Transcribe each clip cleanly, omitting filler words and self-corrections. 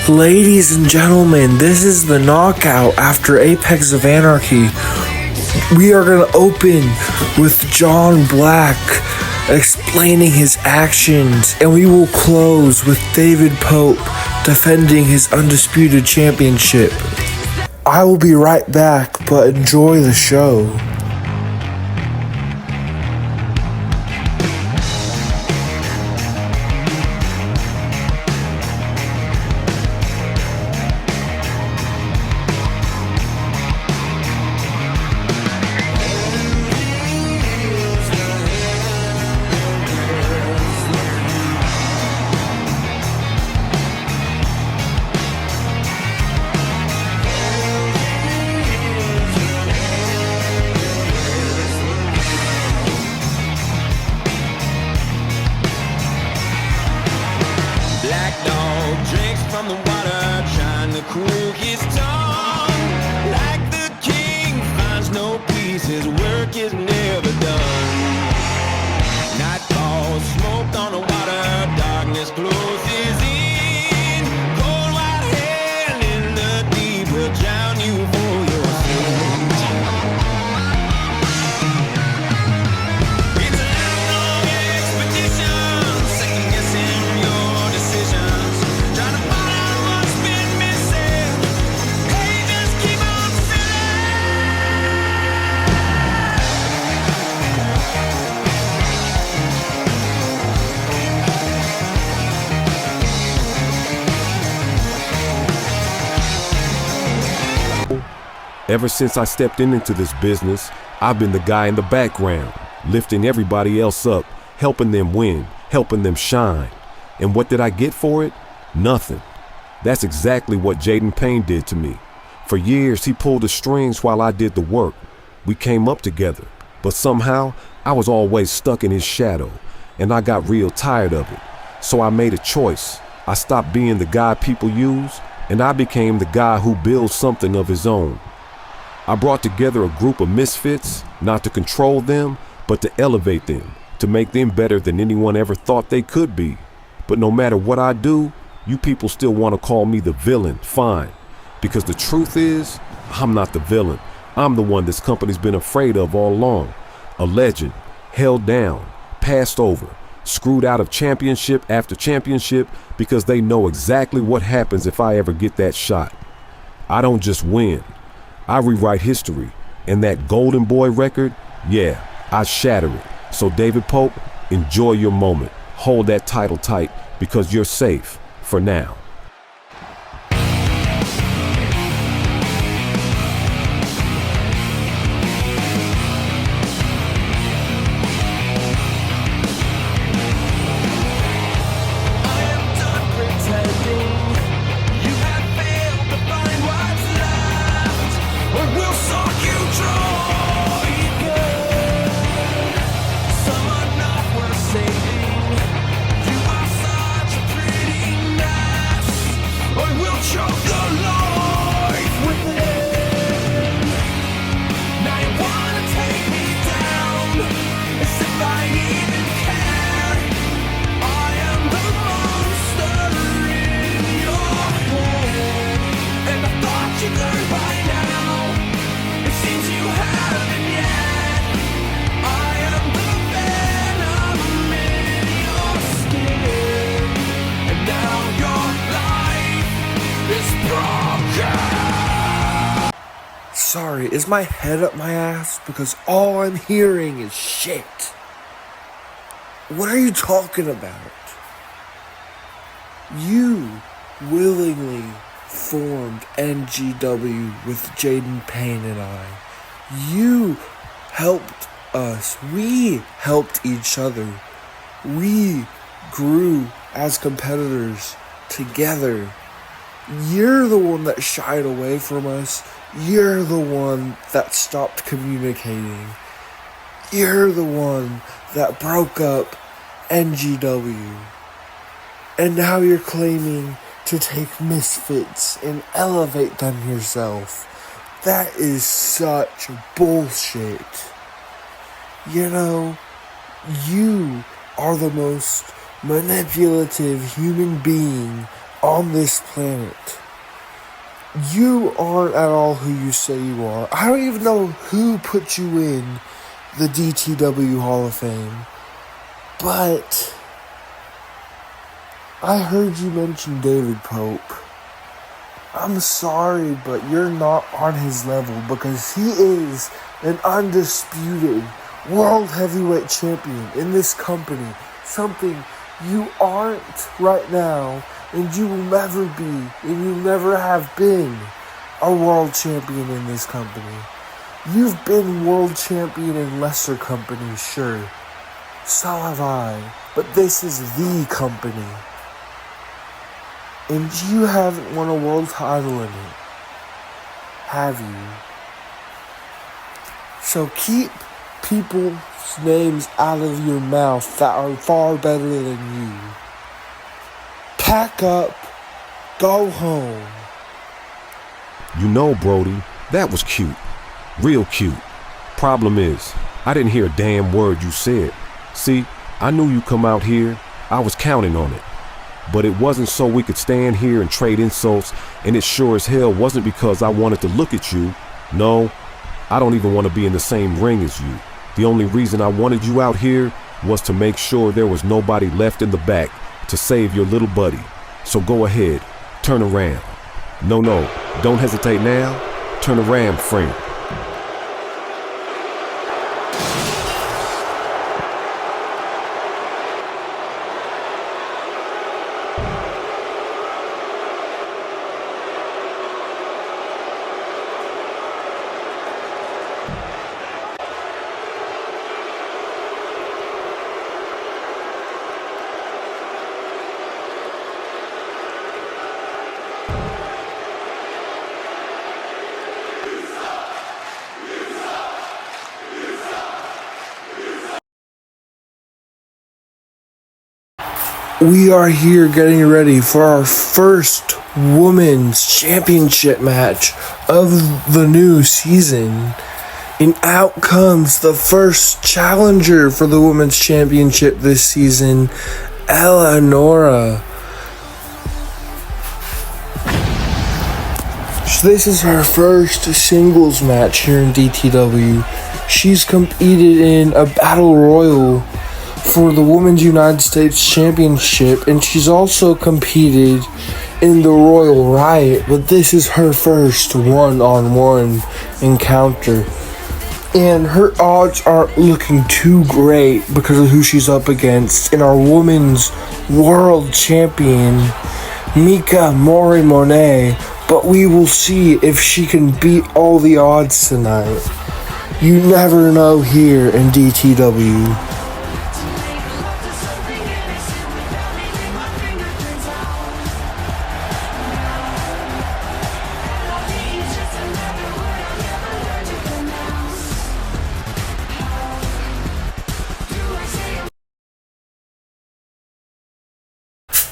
Ladies and gentlemen, this is the knockout after Apex of Anarchy. We are going to open with John Black explaining his actions, and we will close with David Pope defending his undisputed championship. I will be right back, but enjoy the show. From the water, trying to cool his tongue. Like the king finds no peace, his work is never done. Nightfall, smoke on the water, darkness closes in. Cold white hand in the deep will drown you for your sins. It's a long expedition, second guessing your decisions. Trying to find out what's been missing. Hey, just keep on Ever since I stepped into this business, I've been the guy in the background, lifting everybody else up, helping them win, helping them shine. And what did I get for it? Nothing. That's exactly what Jaden Payne did to me. For years, he pulled the strings while I did the work. We came up together, but somehow I was always stuck in his shadow, and I got real tired of it. So I made a choice. I stopped being the guy people use, and I became the guy who builds something of his own. I brought together a group of misfits, not to control them, but to elevate them, to make them better than anyone ever thought they could be. But no matter what I do, you people still want to call me the villain, fine. Because the truth is, I'm not the villain. I'm the one this company's been afraid of all along. A legend, held down, passed over, screwed out of championship after championship because they know exactly what happens if I ever get that shot. I don't just win. I rewrite history, and that Golden Boy record, yeah, I shatter it. So David Pope, enjoy your moment. Hold that title tight because you're safe for now. Sorry, is my head up my ass? Because all I'm hearing is shit. What are you talking about? You willingly formed NGW with Jaden Payne and I. You helped us. We helped each other. We grew as competitors together. You're the one that shied away from us. You're the one that stopped communicating. You're the one that broke up NGW. And now you're claiming to take misfits and elevate them yourself. That is such bullshit. You know, you are the most manipulative human being on this planet. You aren't at all who you say you are. I don't even know who put you in the DTW Hall of Fame. But I heard you mention David Pope. I'm sorry, but you're not on his level because he is an undisputed world heavyweight champion in this company. Something you aren't right now, and you will never be, and you never have been a world champion in this company. You've been world champion in lesser companies, sure. So have I, but this is the company. And you haven't won a world title in it, have you? So keep people's names out of your mouth that are far better than you. Pack up, go home. You know, Brody, that was cute. Real cute. Problem is, I didn't hear a damn word you said. See, I knew you'd come out here. I was counting on it. But it wasn't so we could stand here and trade insults, and it sure as hell wasn't because I wanted to look at you. No, I don't even want to be in the same ring as you. The only reason I wanted you out here was to make sure there was nobody left in the back to save your little buddy. So go ahead, turn around. No, don't hesitate now. Turn around, friend. We are here getting ready for our first women's championship match of the new season. And out comes the first challenger for the women's championship this season, Eleonora. So this is her first singles match here in DTW. She's competed in a battle royal for the Women's United States Championship, and she's also competed in the Royal Riot, but this is her first one-on-one encounter. And her odds aren't looking too great because of who she's up against in our women's world champion, Mika Mori-Monet, but we will see if she can beat all the odds tonight. You never know here in DTW.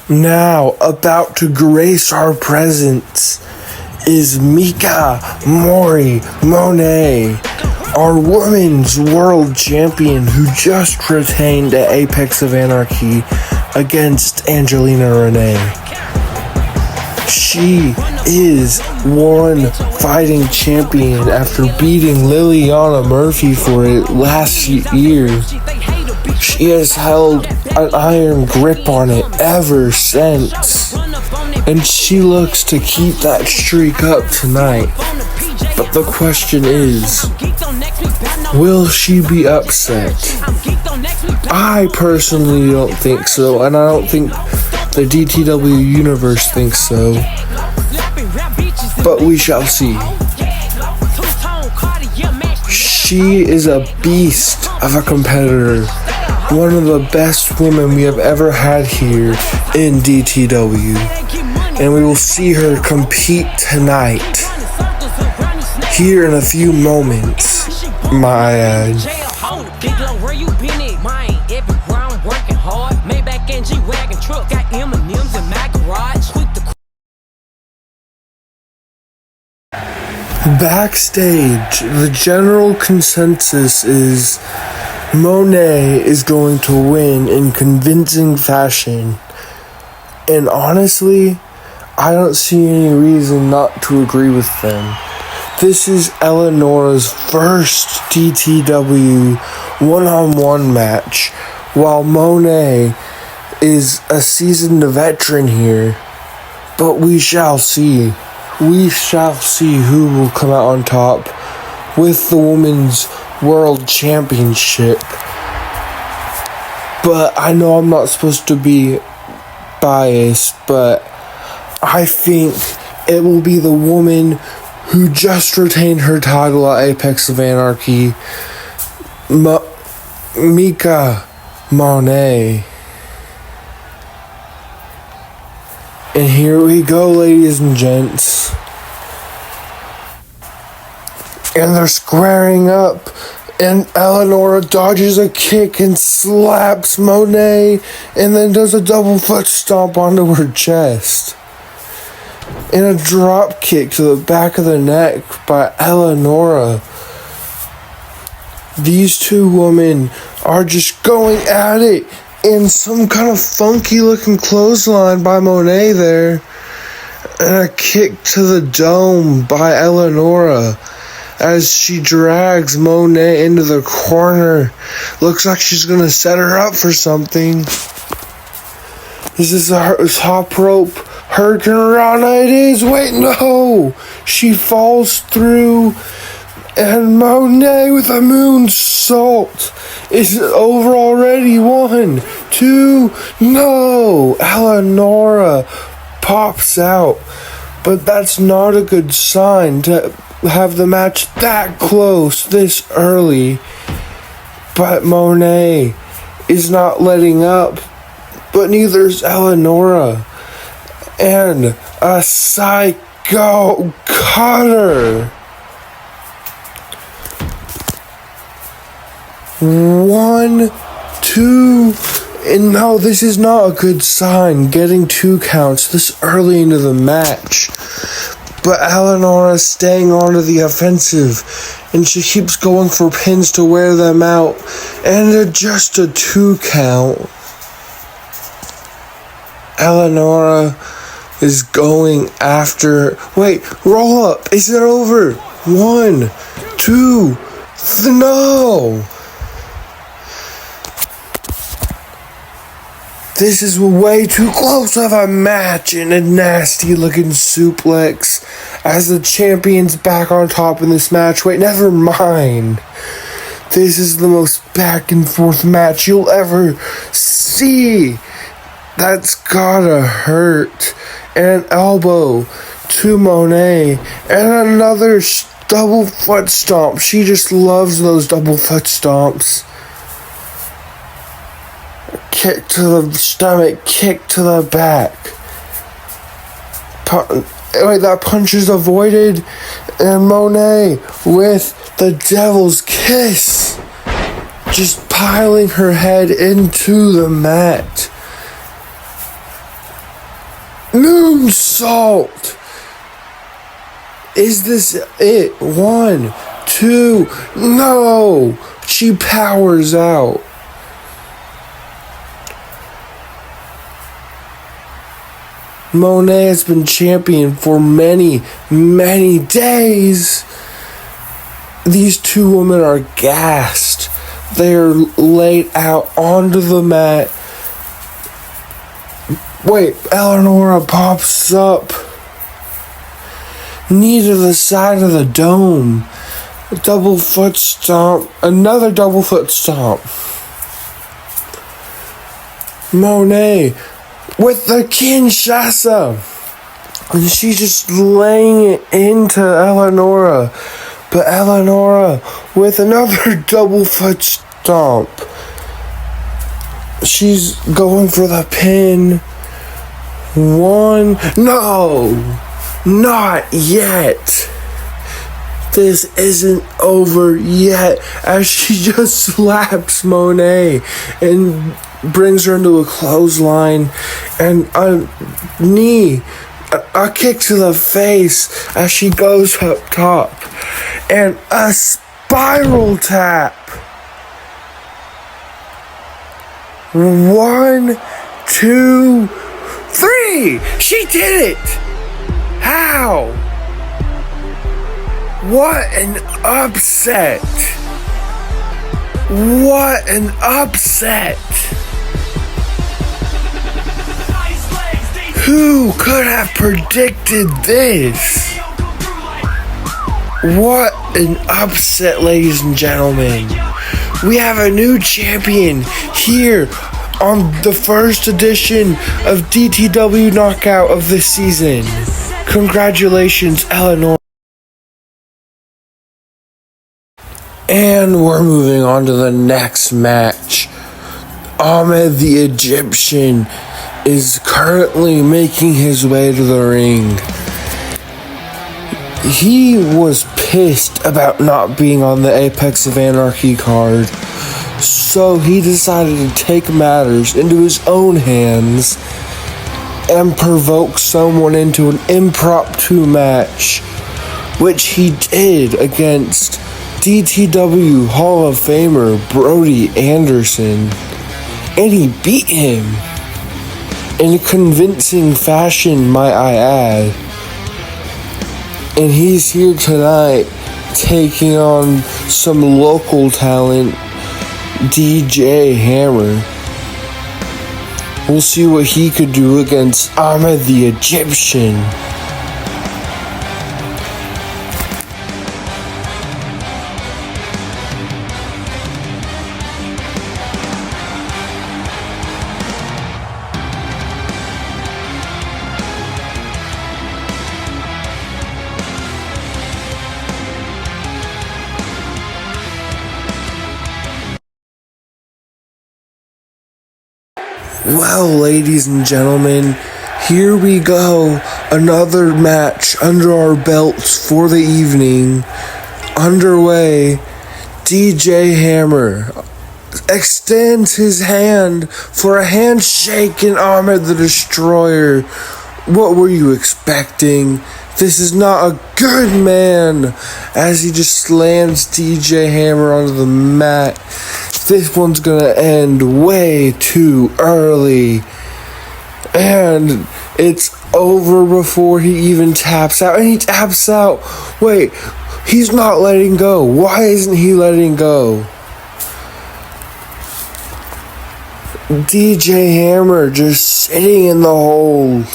Now, about to grace our presence is Mika Mori-Monet, our women's world champion who just retained at Apex of Anarchy against Angelina Renee. She is one fighting champion after beating Liliana Murphy for it last year. She has held an iron grip on it ever since, and she looks to keep that streak up tonight. But the question is, will she be upset? I personally don't think so, and I don't think the DTW universe thinks so. But we shall see. She is a beast of a competitor. One of the best women we have ever had here in DTW. And we will see her compete tonight. Here in a few moments, my ad. Backstage, the general consensus is Monet is going to win in convincing fashion. And honestly, I don't see any reason not to agree with them. This is Eleonora's first DTW one-on-one match, while Monet is a seasoned veteran here. But we shall see. We shall see who will come out on top with the Women's World Championship. But I know I'm not supposed to be biased, but I think it will be the woman who just retained her title at Apex of Anarchy, Mika Monet. And here we go, ladies and gents. And they're squaring up. And Eleonora dodges a kick and slaps Monet. And then does a double foot stomp onto her chest. And a drop kick to the back of the neck by Eleonora. These two women are just going at it. And some kind of funky looking clothesline by Monet there. And a kick to the dome by Eleonora as she drags Monet into the corner. Looks like she's going to set her up for something. Is this a top rope Hurricane Rana? It is. Wait, no. She falls through. And Monet with a moonsault. Is it over already? 1, 2, no! Eleonora pops out. But that's not a good sign to have the match that close this early. But Monet is not letting up. But neither is Eleonora. And a psycho cutter. 1, 2, and no, this is not a good sign, getting 2 counts this early into the match. But Eleonora staying on to the offensive, and she keeps going for pins to wear them out, and just a 2 count. Eleonora is going after, wait, roll up, is it over? 1, 2, no! This is way too close of a match and a nasty looking suplex as the champion's back on top in this match. Wait, never mind. This is the most back and forth match you'll ever see. That's gotta hurt. And an elbow to Monet and another double foot stomp. She just loves those double foot stomps. Kick to the stomach, kick to the back. Wait, that punch is avoided. And Monet with the devil's kiss. Just piling her head into the mat. Moonsault. Is this it? 1, 2, no. She powers out. Monet has been champion for many, many days. These two women are gassed. They are laid out onto the mat. Wait, Eleonora pops up. Knee to the side of the dome. Double foot stomp. Another double foot stomp. Monet with the Kinshasa. And she's just laying it into Eleonora. But Eleonora with another double foot stomp. She's going for the pin. 1. No! Not yet. This isn't over yet. As she just slaps Monet and brings her into a clothesline and a knee, a kick to the face as she goes up top, and a spiral tap. 1, 2, 3. She did it. How? What an upset! What an upset! Who could have predicted this? What an upset, ladies and gentlemen. We have a new champion here on the first edition of DTW Knockout of this season. Congratulations, Eleanor. And we're moving on to the next match. Ahmed the Egyptian is currently making his way to the ring. He was pissed about not being on the Apex of Anarchy card, so he decided to take matters into his own hands and provoke someone into an impromptu match, which he did against DTW Hall of Famer Brody Anderson, and he beat him in a convincing fashion, might I add. And he's here tonight taking on some local talent, DJ Hammer. We'll see what he could do against Ahmed the Egyptian. Well, ladies and gentlemen, here we go. Another match under our belts for the evening. Underway. DJ Hammer extends his hand for a handshake in Ahmed the Destroyer. What were you expecting? This is not a good man. As he just slams DJ Hammer onto the mat. This one's gonna end way too early. And it's over before he even taps out. And he taps out. Wait, he's not letting go. Why isn't he letting go? DJ Hammer just sitting in the hold.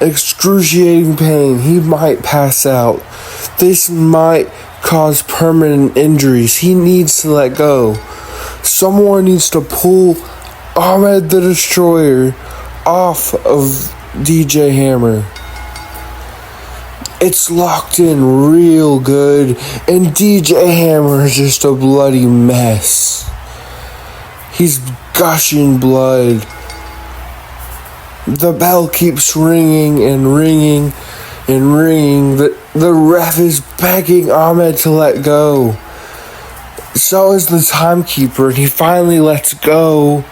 Excruciating pain. He might pass out. This might cause permanent injuries. He needs to let go. Someone needs to pull Ahmed the Destroyer off of DJ Hammer. It's locked in real good, and DJ Hammer is just a bloody mess. He's gushing blood. The bell keeps ringing and ringing and ringing. The ref is begging Ahmed to let go. So is the timekeeper, and he finally lets go.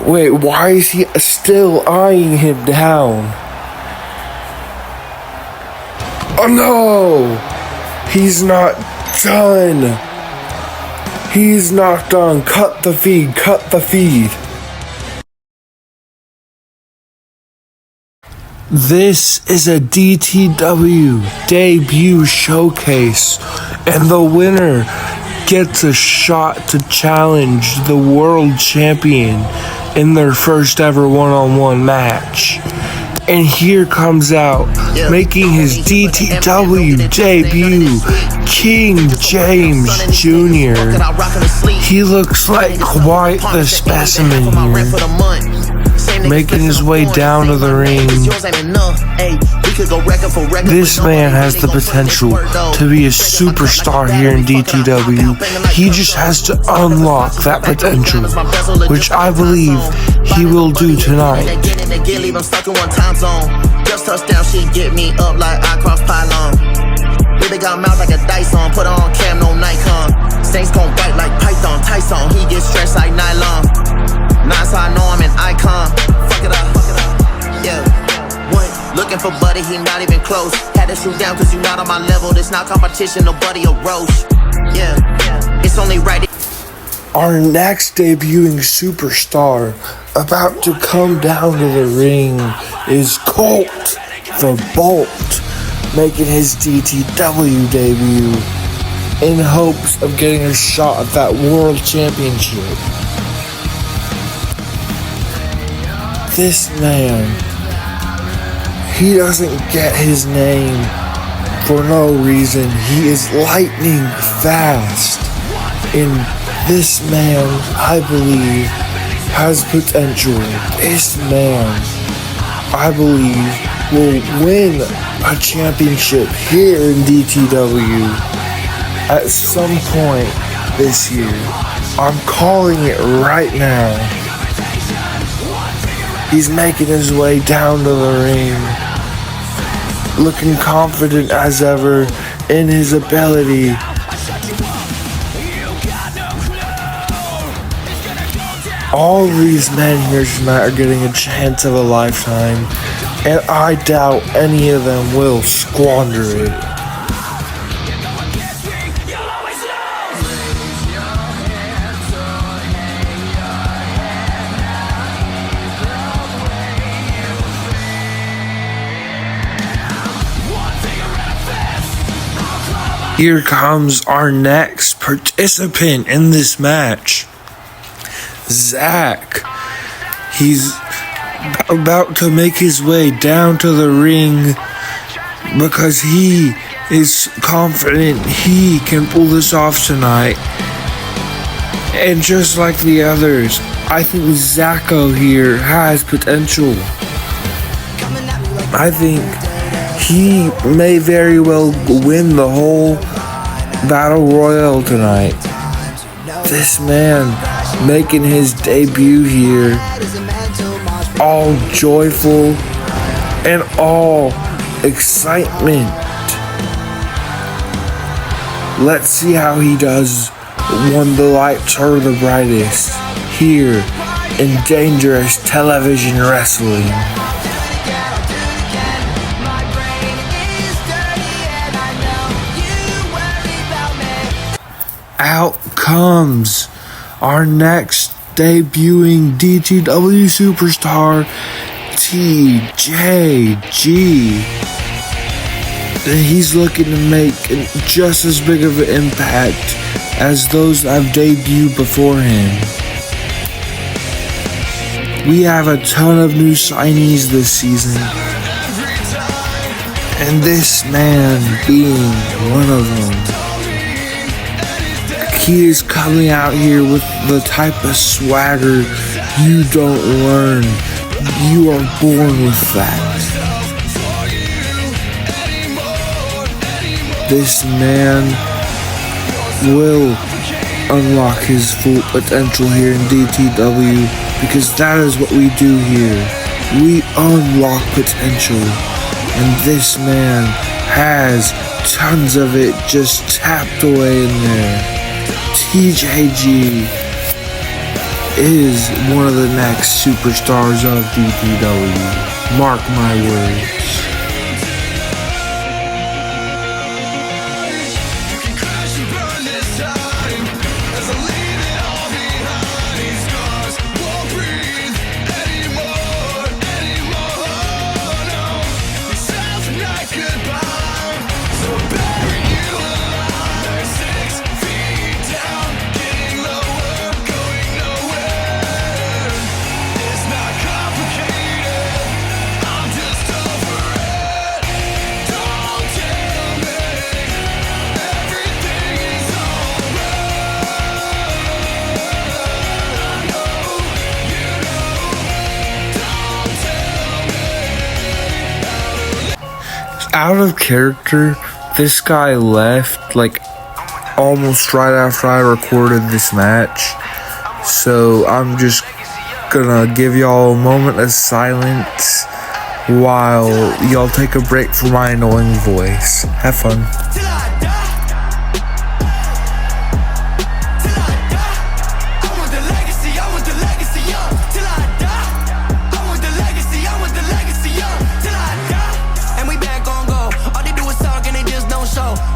Wait, why is he still eyeing him down? Oh no! He's not done. He's not done. Cut the feed, cut the feed. This is a DTW debut showcase, and the winner gets a shot to challenge the world champion in their first ever one-on-one match. And here comes out, making his DTW debut, King James Jr. He looks like quite the specimen here, making his way down to the ring. This man has the potential to be a superstar here in DTW. He just has to unlock that potential, which I believe he will do tonight. Just touchdown, she get me up like I cross pylon. Baby got mouth like a Dyson, put her on cam, no Nikon. Snakes gon' bite like Python, Tyson, he gets stretched like nylon. Nice, I know I'm an icon. Fuck it up, yeah. What? Looking for buddy, he not even close. Had to shoot down cause you not on my level. This not competition, nobody a roast. Yeah, it's only right. Our next debuting superstar about to come down to the ring is Colt the Bolt, making his DTW debut in hopes of getting a shot at that world championship. This man, he doesn't get his name for no reason. He is lightning fast. And this man, I believe, has potential. This man, I believe, will win a championship here in DTW at some point this year. I'm calling it right now. He's making his way down to the ring, looking confident as ever in his ability. All these men here tonight are getting a chance of a lifetime, and I doubt any of them will squander it. Here comes our next participant in this match, Zach. He's about to make his way down to the ring because he is confident he can pull this off tonight. And just like the others, I think Zacho here has potential. I think he may very well win the whole Battle Royal tonight. This man making his debut here, all joyful and all excitement. Let's see how he does when the lights are the brightest here in Dangerous Television Wrestling. Out comes our next debuting DTW superstar, TJG. He's looking to make just as big of an impact as those that have debuted before him. We have a ton of new signees this season, and this man being one of them. He is coming out here with the type of swagger you don't learn. You are born with that. This man will unlock his full potential here in DTW because that is what we do here. We unlock potential. And this man has tons of it just tapped away in there. TJG is one of the next superstars of DTW. Mark my words. Out of character, this guy left like almost right after I recorded this match. So I'm just gonna give y'all a moment of silence while y'all take a break from my annoying voice. Have fun.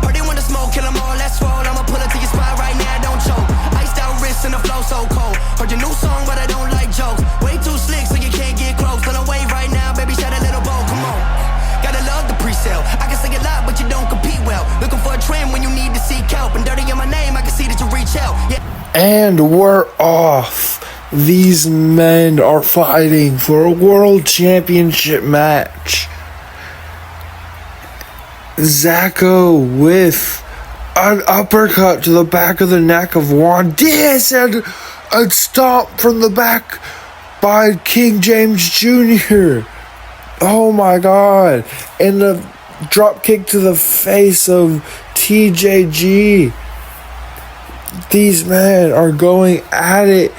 Heard they want to smoke, kill 'em all, that's swole. I'ma pull up to your spot right now, don't choke. Iced out wrists in the flow, And we're off. These men are fighting for a world championship match. Zacko with an uppercut to the back of the neck of Juan Diaz and a stomp from the back by King James Jr. Oh my god. And the drop kick to the face of TJG. These men are going at it.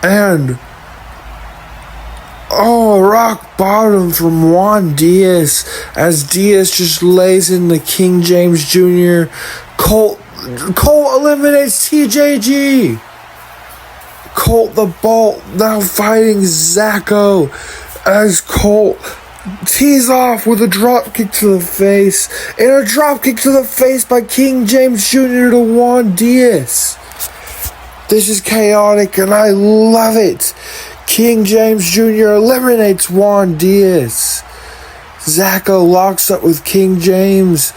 And rock bottom from Juan Diaz as Diaz just lays into King James Jr. Colt eliminates TJG. Colt the Bolt now fighting Zacko as Colt tees off with a drop kick to the face and a drop kick to the face by King James Jr. to Juan Diaz. This is chaotic and I love it. King James Jr. eliminates Juan Diaz. Zacko locks up with King James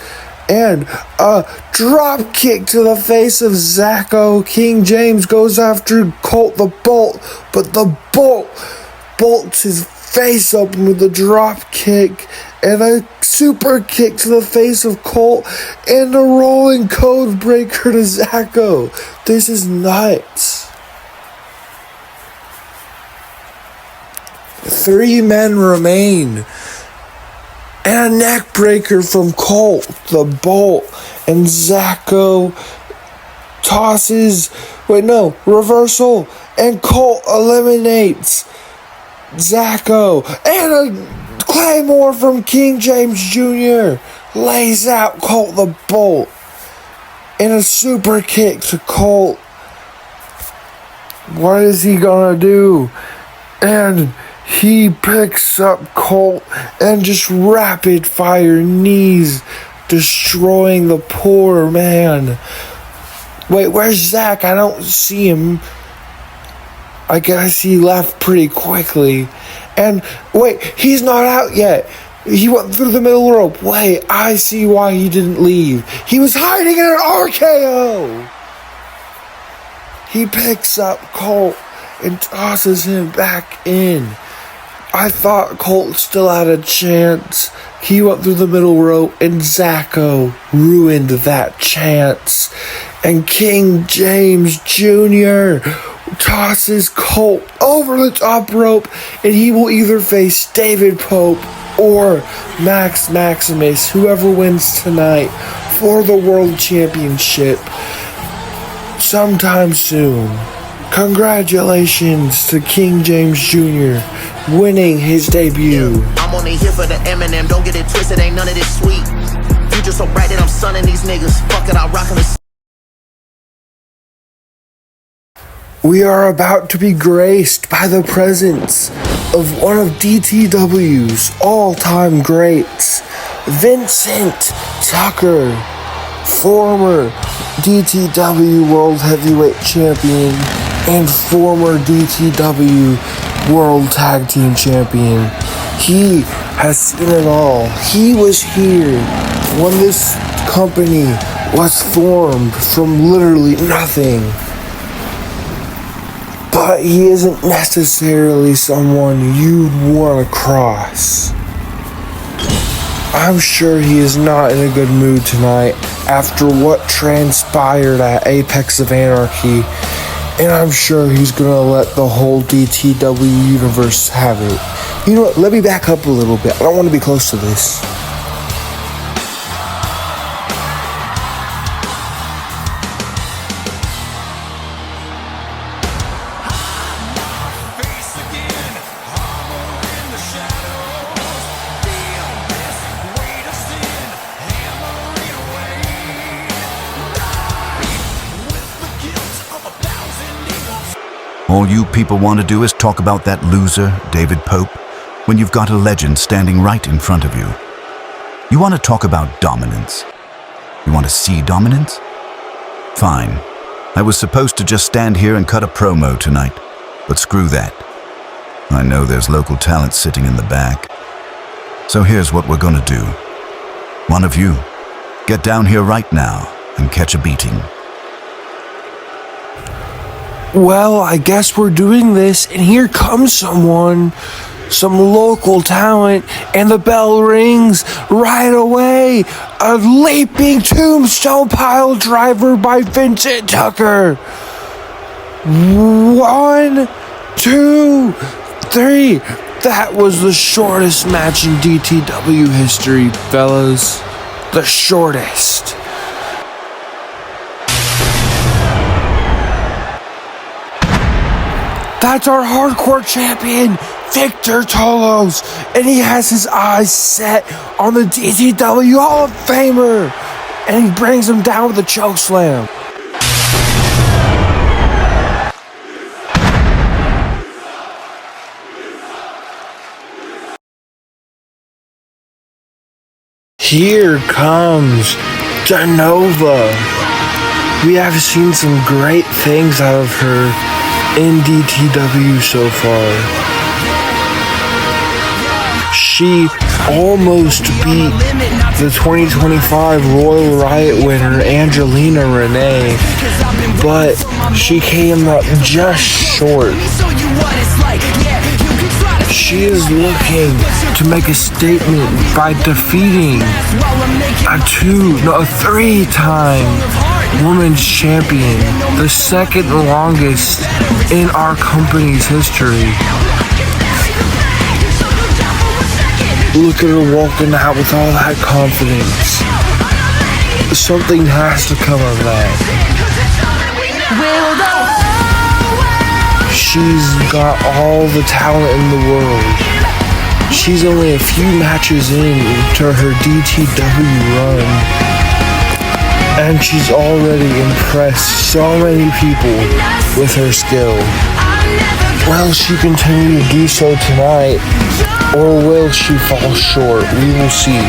and a drop kick to the face of Zacko. King James goes after Colt the Bolt, but the Bolt bolts his face open with a drop kick and a super kick to the face of Colt and a rolling code breaker to Zacko. This is nuts. 3 men remain. And a neck breaker from Colt, the Bolt, and Zacko tosses, reversal, and Colt eliminates Zacko. And a Claymore from King James Jr. lays out Colt the Bolt. And a super kick to Colt. What is he gonna do? And he picks up Colt and just rapid fire knees, destroying the poor man. Wait, where's Zach? I don't see him. I guess he left pretty quickly. And wait, he's not out yet. He went through the middle rope. Wait, I see why he didn't leave. He was hiding in an RKO. He picks up Colt and tosses him back in. I thought Colt still had a chance. He went through the middle rope and Zacko ruined that chance. And King James Jr. tosses Colt over the top rope and he will either face David Pope or Max Maximus, whoever wins tonight, for the World Championship sometime soon. Congratulations to King James Jr. winning his debut. I'm only here for the Eminem, don't get it twisted, ain't none of this sweet. Future so bright that I'm sunning these niggas. Fuck it, I'll rock the. We are about to be graced by the presence of one of DTW's all-time greats, Vincent Tucker, former DTW World Heavyweight Champion and former DTW World Tag Team Champion. He has seen it all. He was here when this company was formed from literally nothing. But he isn't necessarily someone you'd want to cross. I'm sure he is not in a good mood tonight after what transpired at Apex of Anarchy. And I'm sure he's gonna let the whole DTW universe have it. You know what, let me back up a little bit. I don't want to be close to this. All you people want to do is talk about that loser, David Pope, when you've got a legend standing right in front of you. You want to talk about dominance. You want to see dominance? Fine. I was supposed to just stand here and cut a promo tonight, but screw that. I know there's local talent sitting in the back. So here's what we're gonna do. One of you, get down here right now and catch a beating. Well, I guess we're doing this, and here comes someone, some local talent, and the bell rings right away. A leaping tombstone pile driver by Vincent Tucker. 1, 2, 3. That was the shortest match in DTW history, fellas. The shortest. That's our hardcore champion, Victor Tolos, and he has his eyes set on the DTW Hall of Famer, and he brings him down with a chokeslam. Here comes Denova. We have seen some great things out of her in DTW so far. She almost beat the 2025 Royal Riot winner Angelina Renee, but she came up just short. She is looking to make a statement by defeating a 3-time women's champion, the second longest in our company's history. Look at her walking out with all that confidence. Something has to come of that. She's got all the talent in the world. She's only a few matches in to her DTW run, and she's already impressed so many people with her skill. Will she continue to do so tonight, or will she fall short? We will see.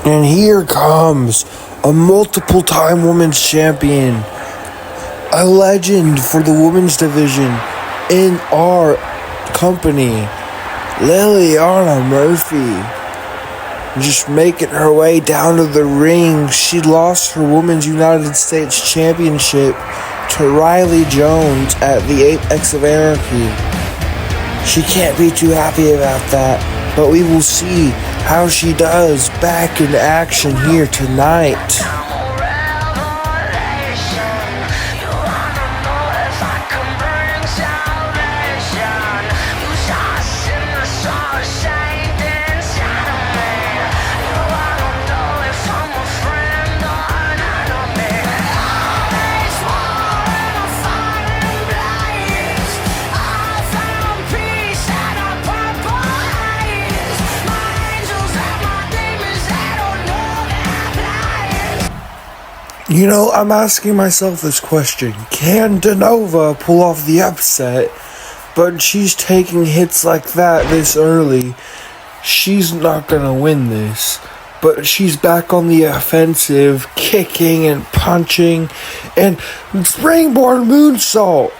And here comes a multiple-time women's champion, a legend for the women's division in our company, Liliana Murphy. Just making her way down to the ring. She lost her Women's United States Championship to Riley Jones at the Apex of Anarchy. She can't be too happy about that, but we will see how she does back in action here tonight. You know, I'm asking myself this question. Can Denova pull off the upset? But she's taking hits like that this early. She's not gonna win this. But she's back on the offensive, kicking and punching, and springboard moonsault.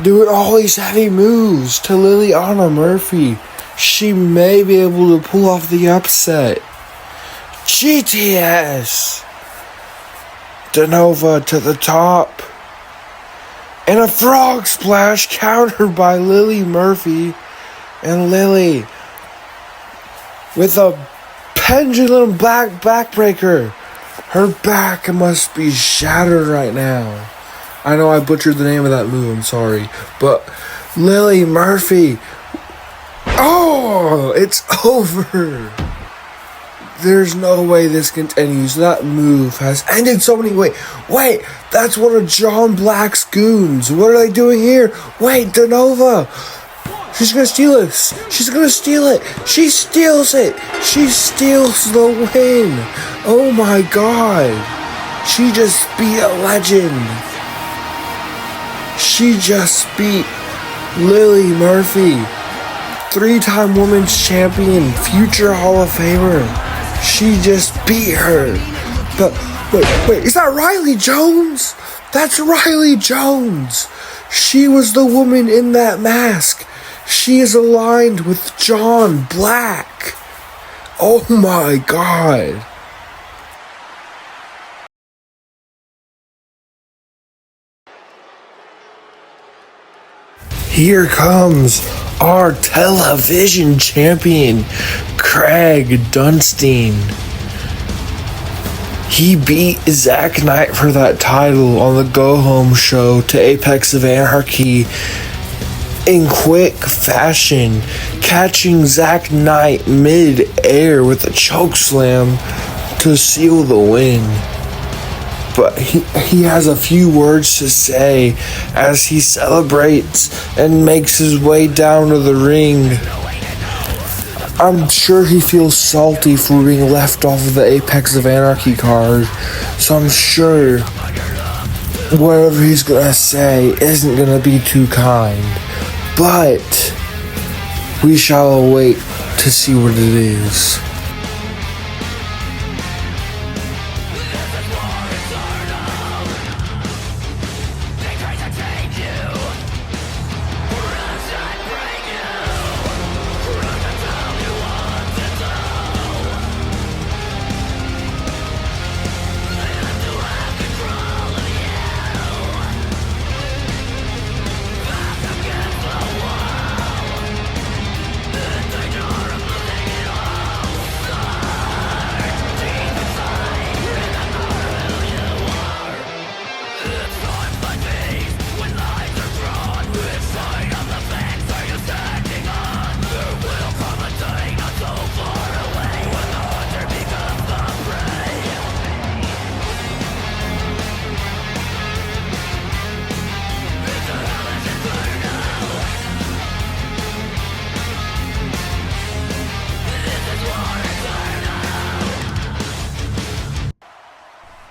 Doing all these heavy moves to Liliana Murphy. She may be able to pull off the upset. GTS! Denova to the top. And a frog splash countered by Lily Murphy. And Lily with a pendulum backbreaker. Her back must be shattered right now. I know I butchered the name of that move, I'm sorry. But Lily Murphy. Oh, it's over. There's no way this continues. That move has ended so many ways. Wait, that's one of John Black's goons. What are they doing here? Wait, Denova. She's gonna steal it. She's gonna steal it. She steals it. She steals the win. Oh my god. She just beat a legend. She just beat Lily Murphy, 3-time women's champion, future Hall of Famer. She just beat her. But wait, is that Riley Jones? That's Riley Jones. She was the woman in that mask. She is aligned with John Black. Oh my God. Here comes our television champion, Craig Dunstein. He beat Zack Knight for that title on the Go Home show to Apex of Anarchy in quick fashion, catching Zack Knight mid-air with a chokeslam to seal the win. But he has a few words to say as he celebrates and makes his way down to the ring. I'm sure he feels salty for being left off of the Apex of Anarchy card, so I'm sure whatever he's gonna say isn't gonna be too kind. But we shall await to see what it is.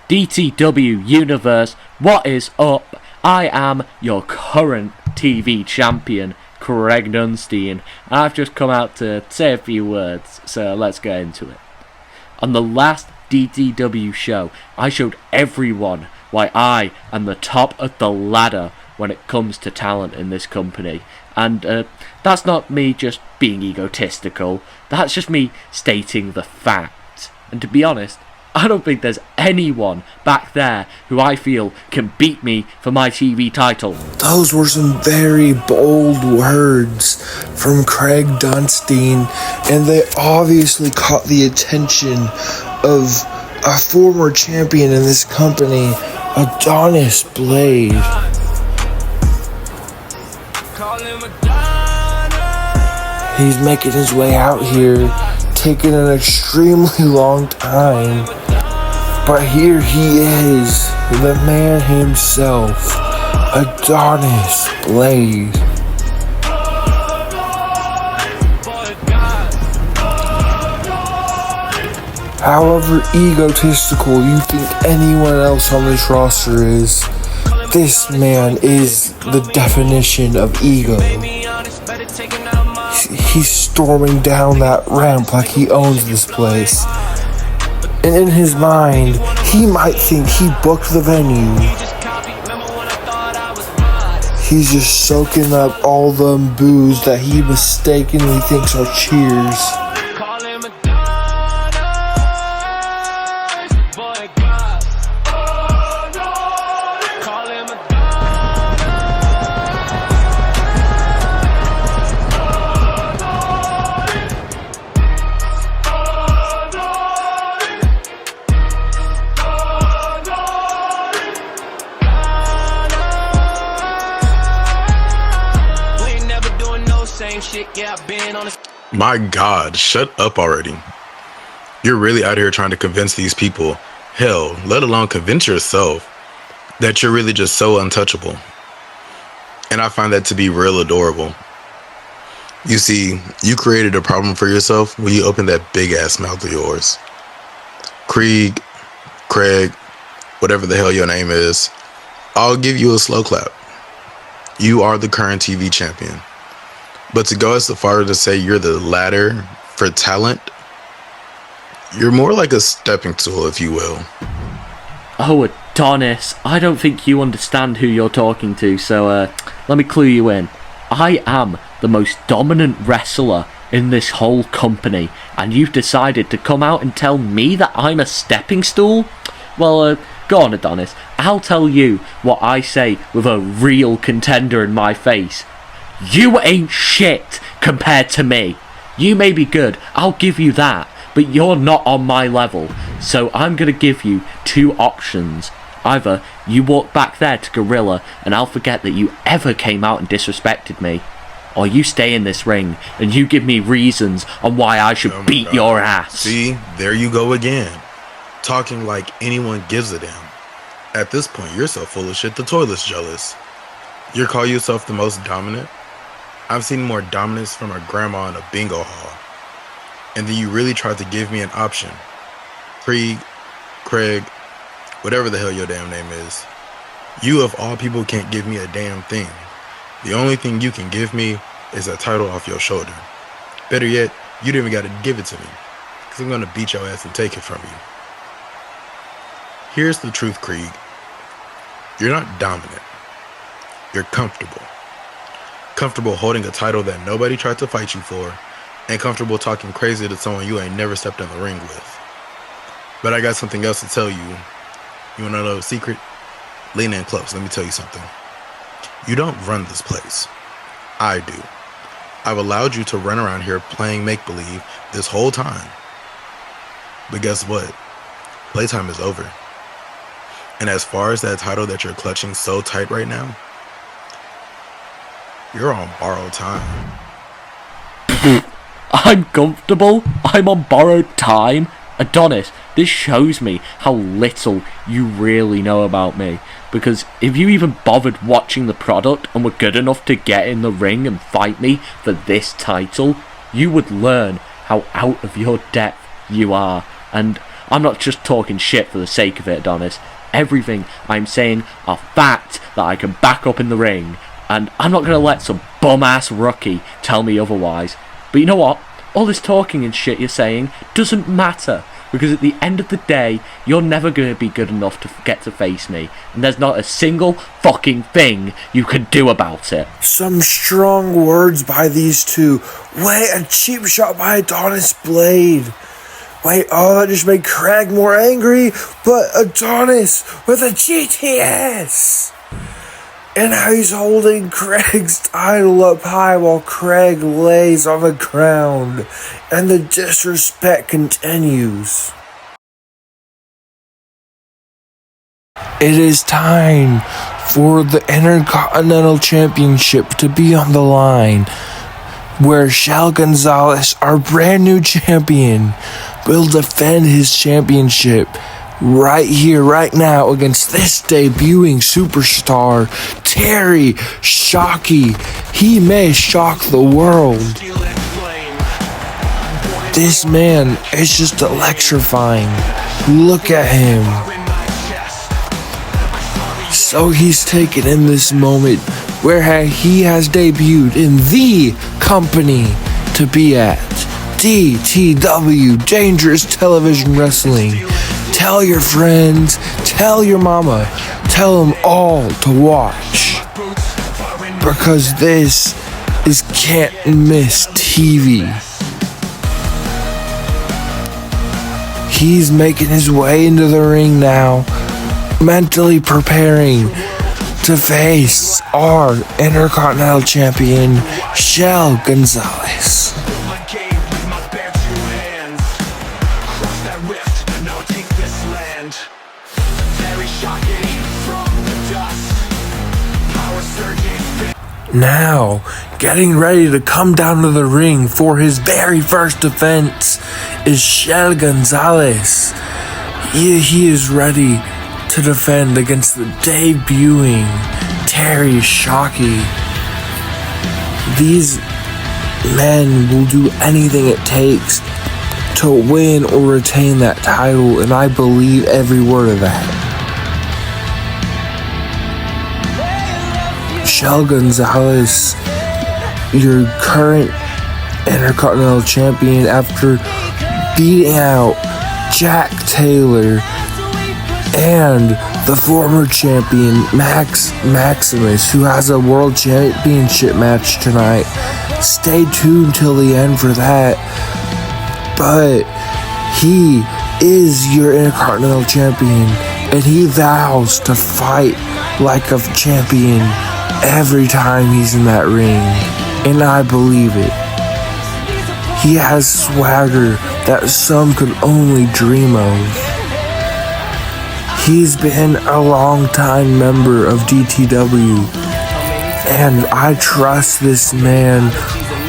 DTW Universe, what is up? I am your current TV champion, Craig Dunstein, and I've just come out to say a few words, so let's get into it. On the last DTW show, I showed everyone why I am the top of the ladder when it comes to talent in this company, and that's not me just being egotistical, that's just me stating the fact. And to be honest, I don't think there's anyone back there who I feel can beat me for my TV title. Those were some very bold words from Craig Dunstein, and they obviously caught the attention of a former champion in this company, Adonis Blade. He's making his way out here, taking an extremely long time. But here he is, the man himself, Adonis Blade. However egotistical you think anyone else on this roster is, this man is the definition of ego. He's storming down that ramp like he owns this place. And in his mind, he might think he booked the venue. He's just soaking up all the boos that he mistakenly thinks are cheers. My God, shut up already. You're really out here trying to convince these people, hell, let alone convince yourself, that you're really just so untouchable. And I find that to be real adorable. You see, you created a problem for yourself when you opened that big ass mouth of yours. Craig, whatever the hell your name is, I'll give you a slow clap. You are the current TV champion. But to go as far as to say you're the ladder for talent, you're more like a stepping stool, if you will. Oh, Adonis, I don't think you understand who you're talking to, so let me clue you in. I am the most dominant wrestler in this whole company, and you've decided to come out and tell me that I'm a stepping stool? Well, go on, Adonis. I'll tell you what I say with a real contender in my face. You ain't shit compared to me. You may be good, I'll give you that, but you're not on my level. So I'm going to give you two options. Either you walk back there to Gorilla and I'll forget that you ever came out and disrespected me, or you stay in this ring and you give me reasons on why I should beat your ass. See, there you go again. Talking like anyone gives a damn. At this point, you're so full of shit the toilet's jealous. You call yourself the most dominant? I've seen more dominance from a grandma in a bingo hall. And then you really tried to give me an option. Krieg, Craig, whatever the hell your damn name is. You of all people can't give me a damn thing. The only thing you can give me is a title off your shoulder. Better yet, you didn't even gotta give it to me, because I'm gonna beat your ass and take it from you. Here's the truth, Krieg. You're not dominant. You're comfortable. Comfortable holding a title that nobody tried to fight you for, and comfortable talking crazy to someone you ain't never stepped in the ring with. But I got something else to tell you. You wanna know a secret? Lean in close, let me tell you something. You don't run this place. I do. I've allowed you to run around here playing make-believe this whole time. But guess what? Playtime is over. And as far as that title that you're clutching so tight right now, you're on borrowed time. I'm comfortable? I'm on borrowed time? Adonis, this shows me how little you really know about me. Because if you even bothered watching the product and were good enough to get in the ring and fight me for this title, you would learn how out of your depth you are. And I'm not just talking shit for the sake of it, Adonis. Everything I'm saying are facts that I can back up in the ring. And I'm not going to let some bum-ass rookie tell me otherwise. But you know what? All this talking and shit you're saying doesn't matter. Because at the end of the day, you're never going to be good enough to get to face me. And there's not a single fucking thing you can do about it. Some strong words by these two. Wait, a cheap shot by Adonis Blade. Wait, oh, that just made Craig more angry. But Adonis with a GTS. And now he's holding Craig's title up high while Craig lays on the ground. And the disrespect continues. It is time for the Intercontinental Championship to be on the line, where Shell Gonzalez, our brand new champion, will defend his championship right here, right now, against this debuting superstar, Terry Shockey. He may shock the world. This man is just electrifying. Look at him. So he's taken in this moment where he has debuted in the company to be at, DTW, Dangerous Television Wrestling. Tell your friends, tell your mama, tell them all to watch. Because this is can't miss TV. He's making his way into the ring now, mentally preparing to face our Intercontinental Champion, Shell Gonzalez. Now, getting ready to come down to the ring for his very first defense is Shell Gonzalez. He is ready to defend against the debuting Terry Shockey. These men will do anything it takes to win or retain that title, and I believe every word of that. Michelle Gonzalez, your current Intercontinental Champion, after beating out Jack Taylor and the former champion Maximus, who has a world championship match tonight. Stay tuned till the end for that. But he is your Intercontinental Champion, and he vows to fight like a champion every time he's in that ring, and I believe it. He has swagger that some could only dream of. He's been a long-time member of DTW, and I trust this man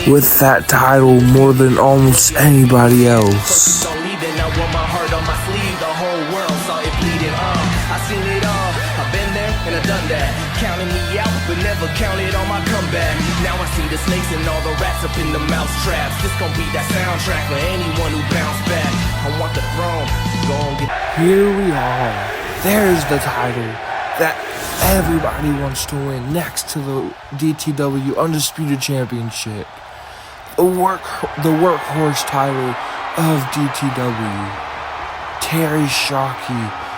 with that title more than almost anybody else. Don't leave it, now want my heart on my sleeve. The whole world saw it bleeding. I seen it all. I've been there and I've done that. Counting me out, but never counted on my comeback. Now I see the snakes and all the rats up in the mouse traps. This gon' be that soundtrack for anyone who bounced back. I want the throne. Go and get. Here we are. There's the title that everybody wants to win next to the DTW Undisputed Championship. The workhorse title of DTW. Terry Shockey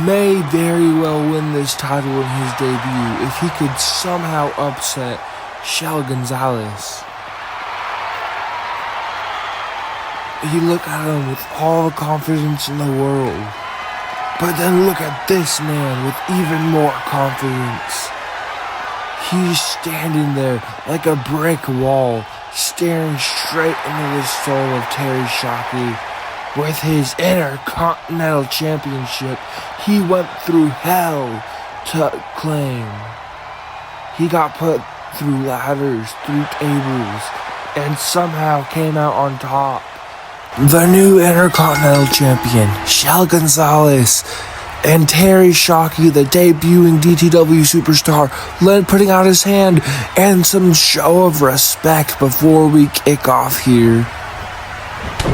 may very well win this title in his debut if he could somehow upset Shell Gonzalez. You look at him with all the confidence in the world, but then look at this man with even more confidence. He's standing there like a brick wall, staring straight into the soul of Terry Shockey. With his Intercontinental Championship, he went through hell to claim. He got put through ladders, through tables, and somehow came out on top. The new Intercontinental Champion, Shell Gonzalez, and Terry Shockey, the debuting DTW superstar, putting out his hand and some show of respect before we kick off here.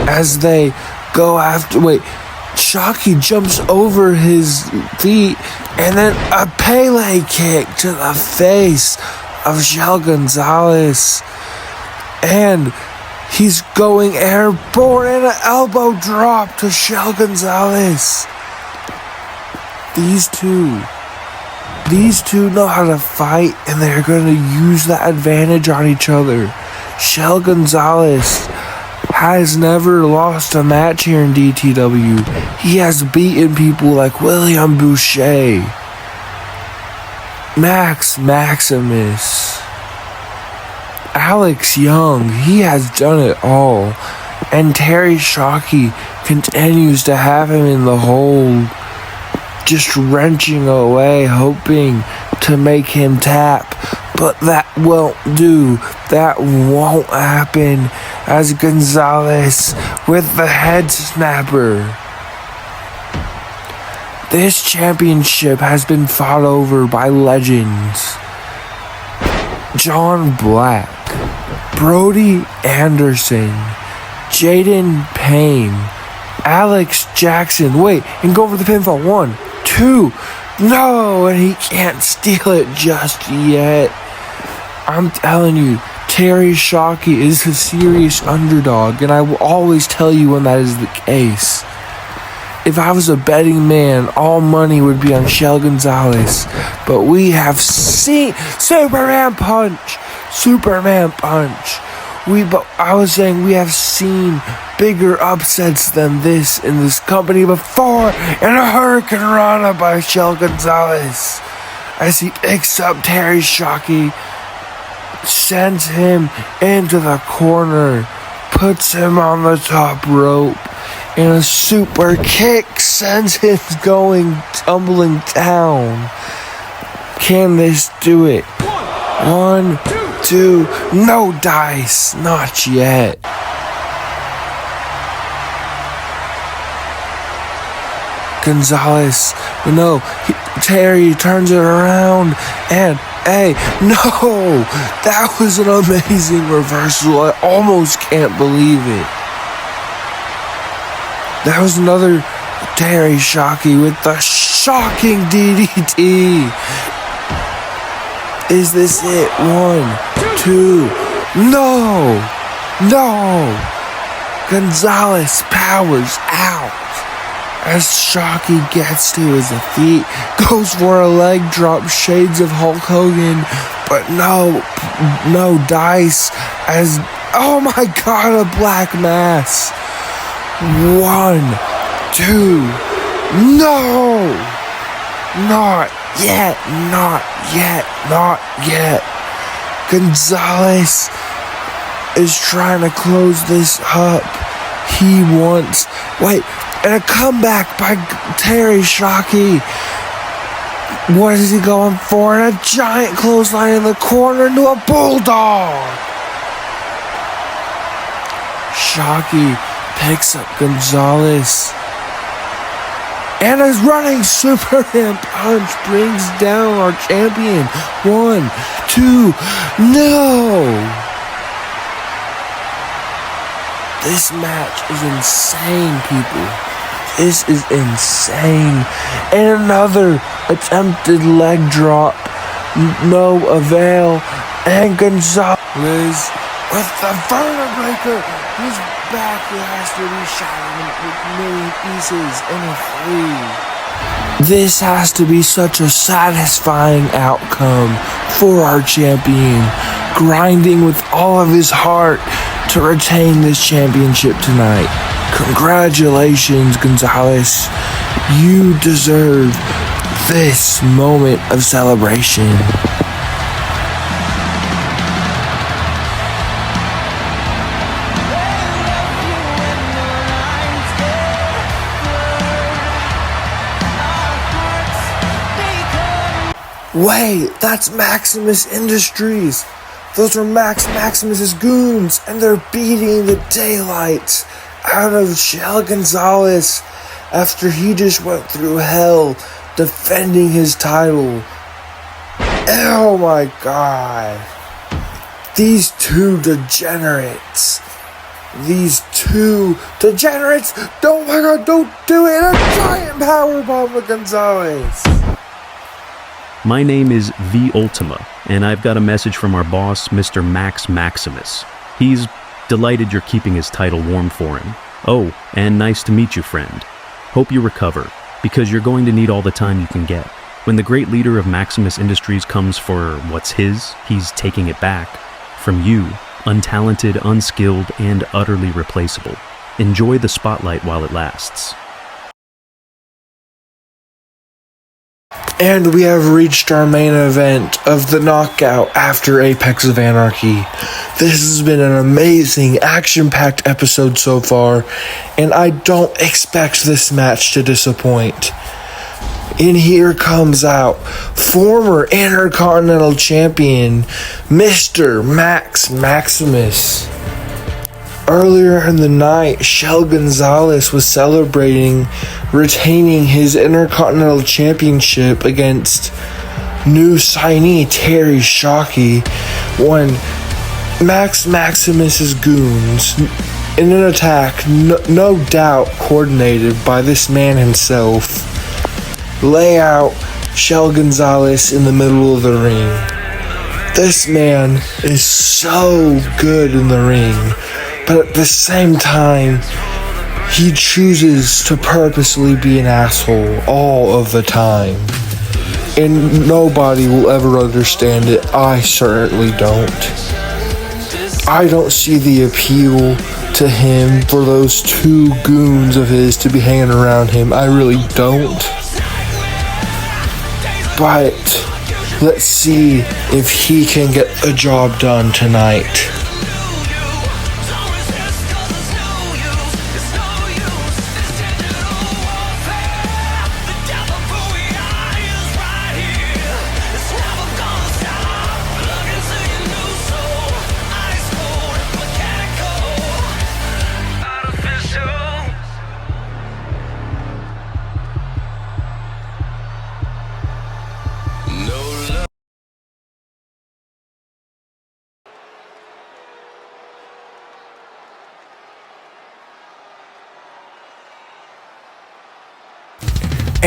As they go after, Shockey jumps over his feet and then a Pele kick to the face of Shell Gonzalez. And he's going airborne and an elbow drop to Shell Gonzalez. These two know how to fight, and they're going to use that advantage on each other. Shell Gonzalez has never lost a match here in DTW. He has beaten people like William Boucher, Maximus, Alex Young. He has done it all. And Terry Shockey continues to have him in the hold, just wrenching away, hoping to make him tap. But that won't do. That won't happen, as Gonzalez with the head snapper. This championship has been fought over by legends. John Black, Brody Anderson, Jaden Payne, Alex Jackson. And go for the pinfall. 1, 2. No, and he can't steal it just yet. I'm telling you, Terry Shockey is a serious underdog, and I will always tell you when that is the case. If I was a betting man, all money would be on Shell Gonzalez. But we have seen Superman Punch. I was saying we have seen bigger upsets than this in this company before, and a Hurricane Rana by Shell Gonzalez. As he picks up Terry Shockey, sends him into the corner, puts him on the top rope, and a super kick sends him tumbling down. Can this do it? 1, 2, no dice, not yet. Gonzalez, Terry turns it around, and no, that was an amazing reversal. I almost can't believe it. That was another Terry Shockey with the shocking DDT. Is this it? 1, 2. No! No! Gonzalez powers out as Shockey gets to his feet, goes for a leg drop, shades of Hulk Hogan, but no dice as, oh my god, a black mass. 1, 2, no! Not yet, not yet, not yet. Gonzalez is trying to close this up. He wants, and a comeback by Terry Shockey. What is he going for? And a giant clothesline in the corner into a bulldog. Shockey picks up Gonzalez. And his running Superman punch brings down our champion. 1, 2, no! This match is insane, people. This is insane. And another attempted leg drop. No avail. And Gonzalez with the vertebraker. His back has to be shot with 1,000,000 pieces in a 3. This has to be such a satisfying outcome for our champion, grinding with all of his heart to retain this championship tonight. Congratulations, Gonzalez. You deserve this moment of celebration. Wait, that's Maximus Industries. Those are Maximus's goons, and they're beating the daylights out of Shell Gonzalez after he just went through hell defending his title. Oh my god. These two degenerates. Oh my god, don't do it. A giant powerbomb of Gonzalez. My name is V Ultima, and I've got a message from our boss, Mr. Max Maximus. He's delighted you're keeping his title warm for him. Oh, and nice to meet you, friend. Hope you recover, because you're going to need all the time you can get. When the great leader of Maximus Industries comes for what's his, he's taking it back. From you, untalented, unskilled, and utterly replaceable. Enjoy the spotlight while it lasts. And we have reached our main event of the knockout after Apex of Anarchy. This has been an amazing, action-packed episode so far, and I don't expect this match to disappoint. And here comes out former Intercontinental Champion, Mr. Max Maximus. Earlier in the night, Shell Gonzalez was celebrating retaining his Intercontinental Championship against new signee Terry Shockey when Max Maximus's goons, in an attack no doubt coordinated by this man himself, lay out Shell Gonzalez in the middle of the ring. This man is so good in the ring. But at the same time, he chooses to purposely be an asshole all of the time. And nobody will ever understand it. I certainly don't. I don't see the appeal to him for those two goons of his to be hanging around him. I really don't. But let's see if he can get the job done tonight.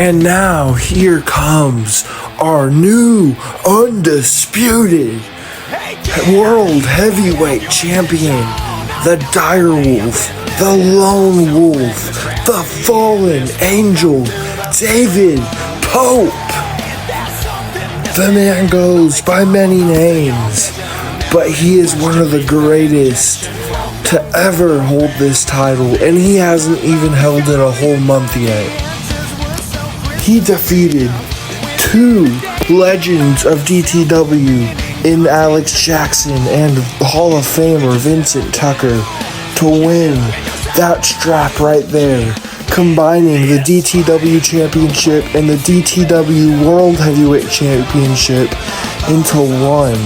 And now, here comes our new undisputed world heavyweight champion, the dire wolf, the lone wolf, the fallen angel, David Pope. The man goes by many names, but he is one of the greatest to ever hold this title, and he hasn't even held it a whole month yet. He defeated two legends of DTW in Alex Jackson and Hall of Famer Vincent Tucker to win that strap right there, combining the DTW Championship and the DTW World Heavyweight Championship into one.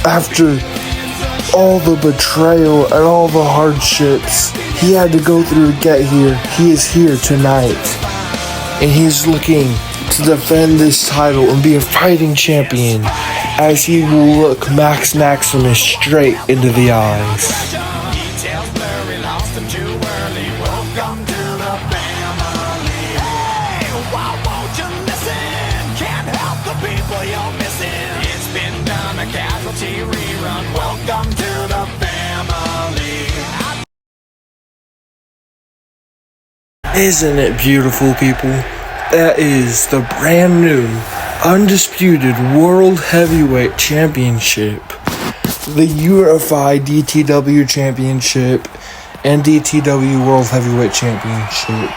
After all the betrayal and all the hardships he had to go through to get here, he is here tonight. And he's looking to defend this title and be a fighting champion as he will look Max Maximus straight into the eyes. Details blurry, lost him too early. Welcome to the family. Hey, why won't you listen? Can't help the people you're missing. It's been done, a casualty rerun. Welcome to the family. Isn't it beautiful, people? That is the brand new, undisputed World Heavyweight Championship, the unified DTW Championship, and DTW World Heavyweight Championship.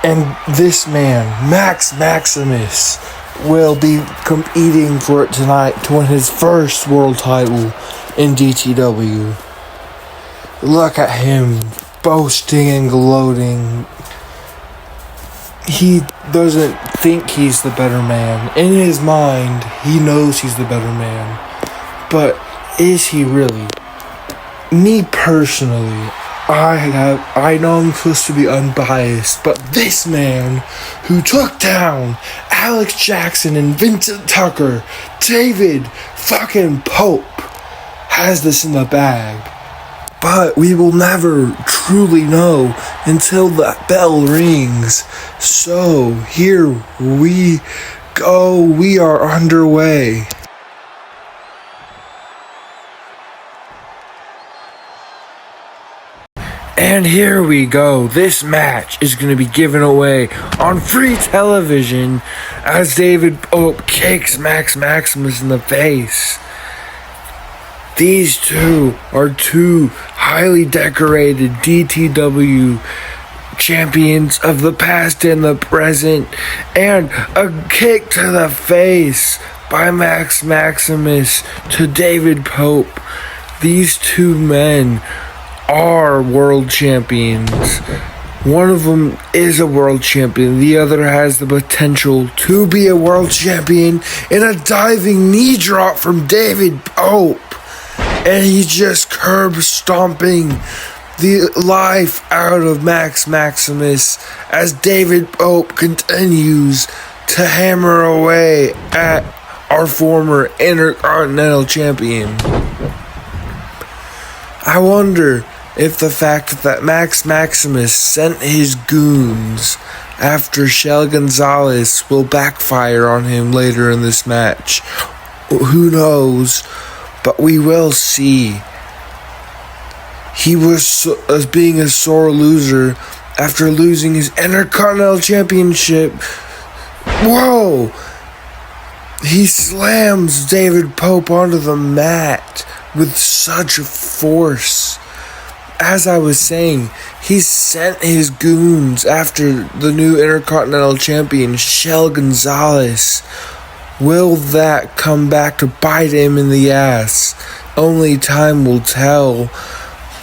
And this man, Max Maximus, will be competing for it tonight to win his first world title in DTW. Look at him boasting and gloating. He doesn't think he's the better man. In his mind, he knows he's the better man. But is he really? Me personally, I know I'm supposed to be unbiased, but this man who took down Alex Jackson and Vincent Tucker, David fucking Pope, has this in the bag. But we will never truly know until that bell rings. So here we go. We are underway. And here we go. This match is going to be given away on free television as David Pope kicks Max Maximus in the face. These two are two highly decorated DTW champions of the past and the present, and a kick to the face by Max Maximus to David Pope. These two men are world champions. One of them is a world champion. The other has the potential to be a world champion in a diving knee drop from David Pope. And he's just curb stomping the life out of Max Maximus as David Pope continues to hammer away at our former Intercontinental Champion. I wonder if the fact that Max Maximus sent his goons after Shell Gonzalez will backfire on him later in this match. Who knows? But we will see. He was being a sore loser after losing his Intercontinental Championship. Whoa! He slams David Pope onto the mat with such force. As I was saying, he sent his goons after the new Intercontinental Champion, Shell Gonzalez. Will that come back to bite him in the ass? Only time will tell.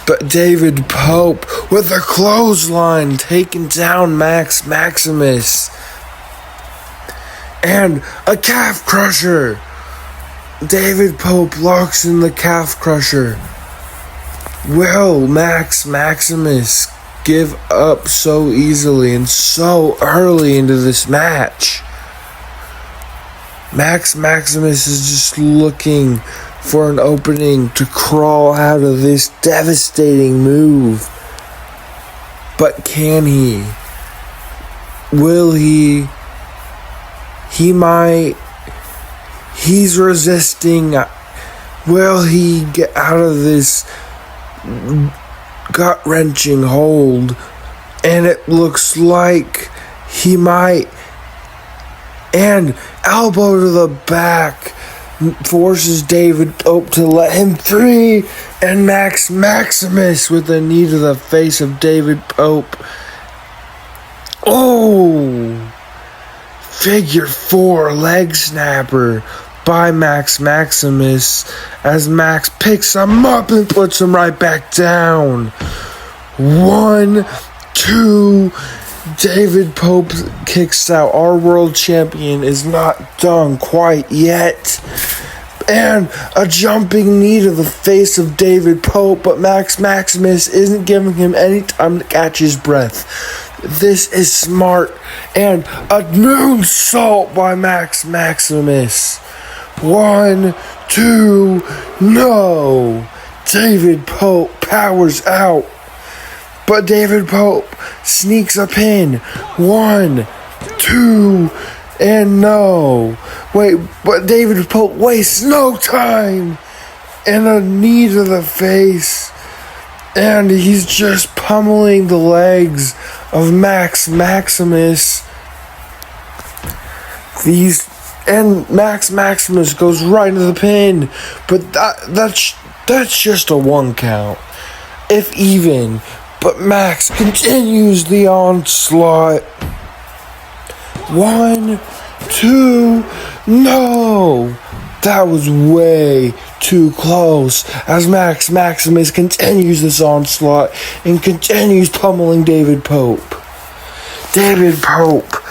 But David Pope with a clothesline taking down Max Maximus. And a calf crusher. David Pope locks in the calf crusher. Will Max Maximus give up so easily and so early into this match? Max Maximus is just looking for an opening to crawl out of this devastating move. But can he? Will he? He's resisting. Will he get out of this gut-wrenching hold? And it looks like he might. And elbow to the back forces David Pope to let him free. And Max Maximus with a knee to the face of David Pope. Oh! Figure 4 leg snapper by Max Maximus as Max picks him up and puts him right back down. 1, 2, David Pope kicks out. Our world champion is not done quite yet. And a jumping knee to the face of David Pope, but Max Maximus isn't giving him any time to catch his breath. This is smart. And a moonsault by Max Maximus. 1, 2, no. David Pope powers out. But David Pope sneaks a pin. 1, 2, and no. Wait, but David Pope wastes no time. And a knee to the face. And he's just pummeling the legs of Max Maximus. And Max Maximus goes right into the pin. But that's just a 1 count. If even. But Max continues the onslaught. 1, 2, no! That was way too close as Max Maximus continues this onslaught and continues pummeling David Pope. David Pope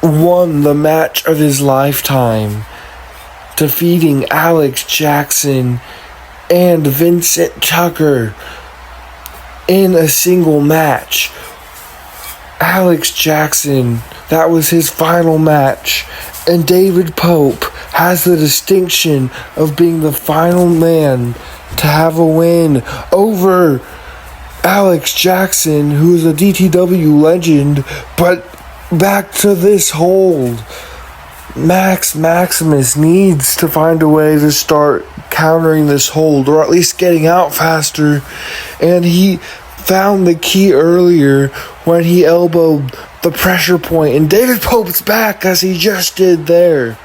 won the match of his lifetime, defeating Alex Jackson and Vincent Tucker in a single match. Alex Jackson, that was his final match, and David Pope has the distinction of being the final man to have a win over Alex Jackson, who is a DTW legend. But back to this hold. Max Maximus needs to find a way to start countering this hold, or at least getting out faster. And he found the key earlier when he elbowed the pressure point in David Pope's back, as he just did there.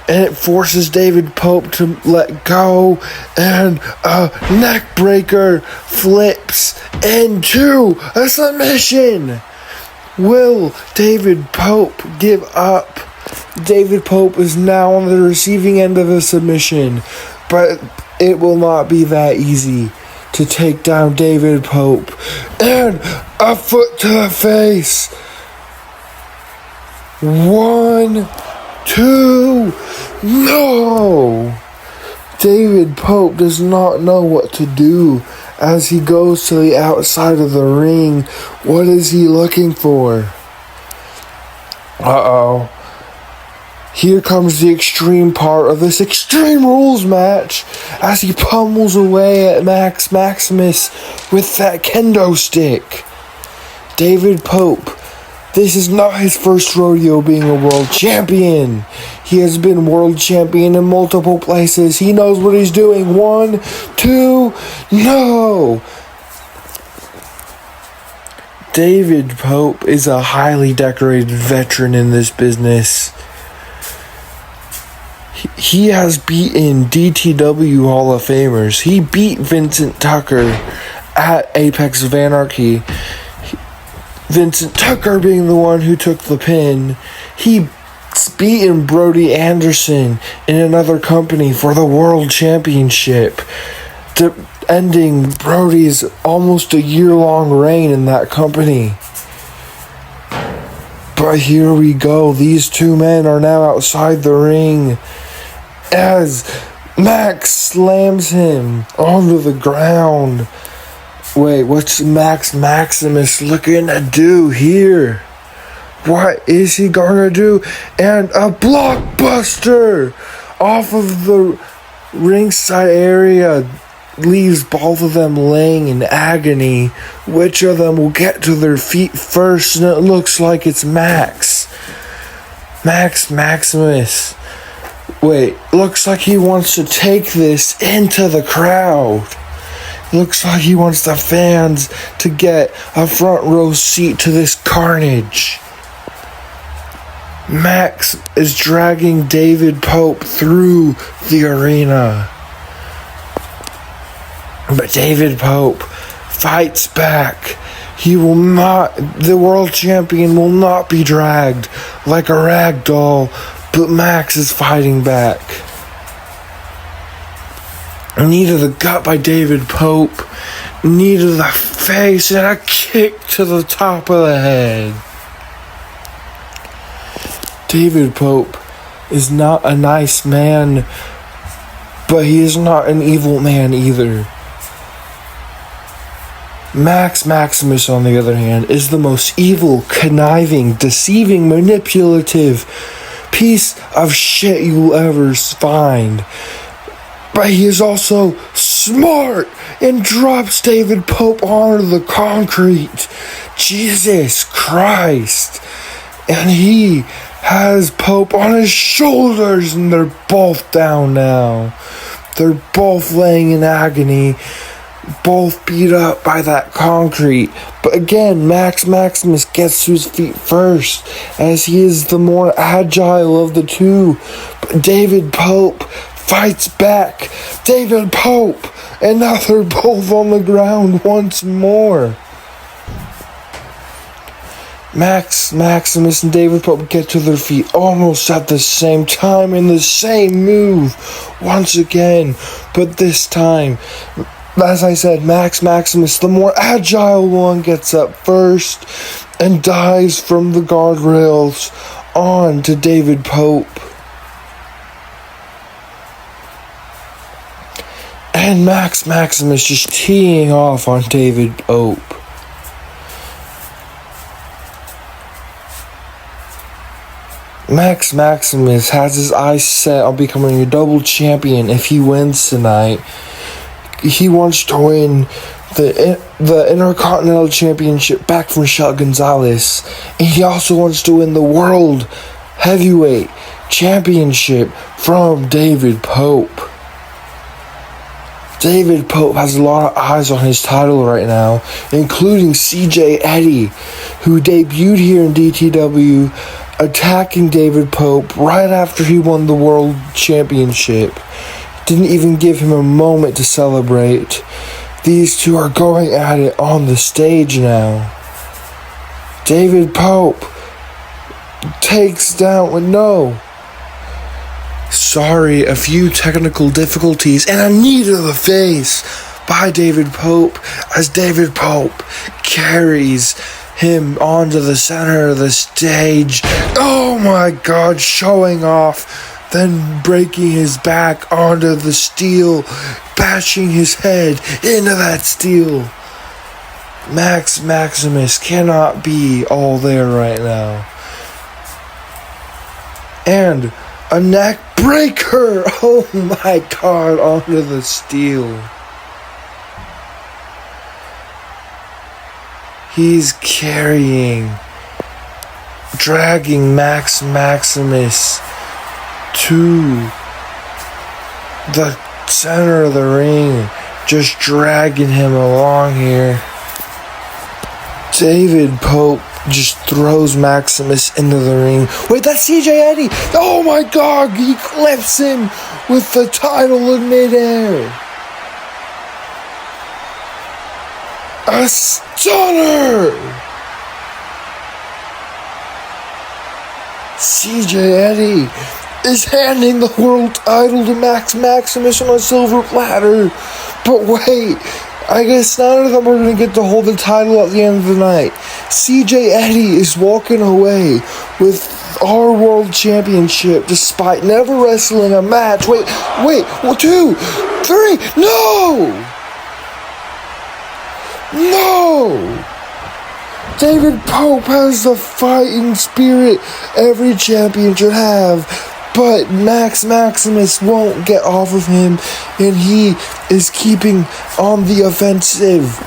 And it forces David Pope to let go, and a neck breaker flips into a submission. Will David Pope give up? David Pope is now on the receiving end of a submission, but it will not be that easy to take down David Pope. And a foot to the face. 1, 2, no! David Pope does not know what to do as he goes to the outside of the ring. What is he looking for? Uh-oh. Here comes the extreme part of this Extreme Rules match as he pummels away at Max Maximus with that kendo stick. David Pope, this is not his first rodeo being a world champion. He has been world champion in multiple places. He knows what he's doing. 1, 2, no! David Pope is a highly decorated veteran in this business. He has beaten DTW Hall of Famers. He beat Vincent Tucker at Apex of Anarchy. Vincent Tucker being the one who took the pin. He beaten Brody Anderson in another company for the World Championship, ending Brody's almost a year-long reign in that company. But here we go. These two men are now outside the ring as Max slams him onto the ground. Wait, what's Max Maximus looking to do here? What is he gonna do? And a blockbuster off of the ringside area leaves both of them laying in agony. Which of them will get to their feet first? And it looks like it's Max. Max Maximus. Wait, looks like he wants to take this into the crowd. Looks like he wants the fans to get a front row seat to this carnage. Max is dragging David Pope through the arena. But David Pope fights back. The world champion will not be dragged like a rag doll, but Max is fighting back. Knee to the gut by David Pope, knee to the face, and a kick to the top of the head. David Pope is not a nice man, but he is not an evil man either. Max Maximus, on the other hand, is the most evil, conniving, deceiving, manipulative piece of shit you will ever find. But he is also smart and drops David Pope onto the concrete. Jesus Christ. And he has Pope on his shoulders, and they're both down now. They're both laying in agony, both beat up by that concrete. But again, Max Maximus gets to his feet first, as he is the more agile of the two. But David Pope fights back. David Pope, and now they're both on the ground once more. Max Maximus and David Pope get to their feet almost at the same time in the same move once again. But this time, as I said, Max Maximus, the more agile one, gets up first and dives from the guardrails on to David Pope. And Max Maximus just teeing off on David Pope. Max Maximus has his eyes set on becoming a double champion if he wins tonight. He wants to win the Intercontinental Championship back from Michelle Gonzalez. And he also wants to win the World Heavyweight Championship from David Pope. David Pope has a lot of eyes on his title right now, including CJ Eddie, who debuted here in DTW, attacking David Pope right after he won the World Championship. Didn't even give him a moment to celebrate. These two are going at it on the stage now. David Pope takes down with Sorry, a few technical difficulties and a knee to the face by David Pope as David Pope carries him onto the center of the stage. Oh my God, showing off, then breaking his back onto the steel, bashing his head into that steel. Max Maximus cannot be all there right now. And a neck breaker! Oh my God, onto the steel. He's dragging Max Maximus to the center of the ring, just dragging him along here. David Pope just throws Maximus into the ring. Wait, that's CJ Eddie! Oh my God, he clips him with the title in midair. A stunner! CJ Eddie is handing the world title to Max Maximus on a silver platter. But wait, I guess none of them are going to get to hold the title at the end of the night. CJ Eddie is walking away with our world championship despite never wrestling a match. Wait, 2, 3, no! David Pope has the fighting spirit every champion should have, but Max Maximus won't get off of him, and he is keeping on the offensive.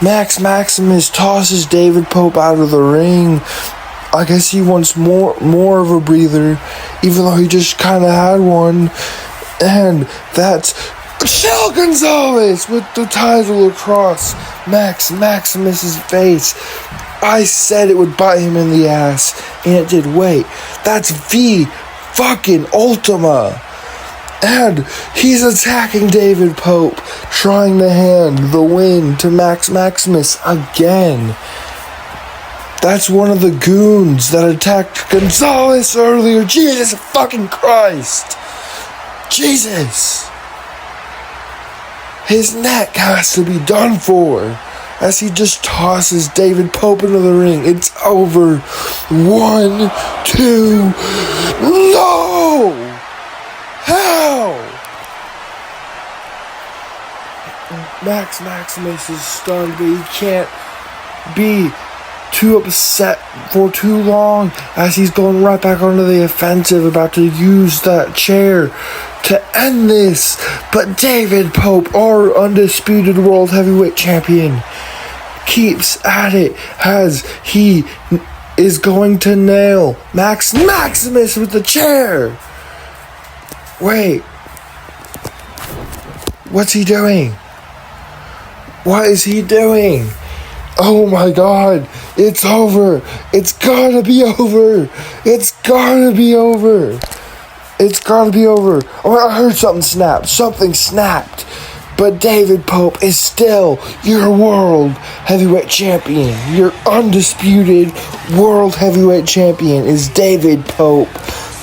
Max Maximus tosses David Pope out of the ring, I guess he wants more of a breather, even though he just kind of had one. And that's Michelle Gonzalez with the title across Maximus's face. I said it would bite him in the ass, and it did. Wait, that's V fucking Ultima. And he's attacking David Pope, trying to hand the win to Maximus again. That's one of the goons that attacked Gonzalez earlier. Jesus fucking Christ. Jesus. His neck has to be done for as he just tosses David Pope into the ring. It's over. 1, 2. No! How? Maximus is stunned, but he can't be too upset for too long as he's going right back onto the offensive, about to use that chair to end this. But David Pope, our undisputed world heavyweight champion, keeps at it as he is going to nail Maximus with the chair. Wait, what's he doing? What is he doing? Oh my god, it's over. It's gotta be over. It's gotta be over. It's gotta be over. Oh, I heard something snap. Something snapped. But David Pope is still your world heavyweight champion. Your undisputed world heavyweight champion is David Pope.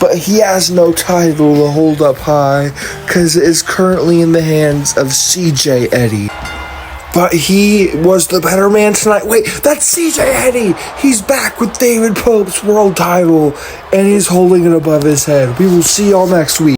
But he has no title to hold up high because it is currently in the hands of CJ Eddie. But he was the better man tonight. Wait, that's CJ Eddie. He's back with David Pope's world title, and he's holding it above his head. We will see y'all next week.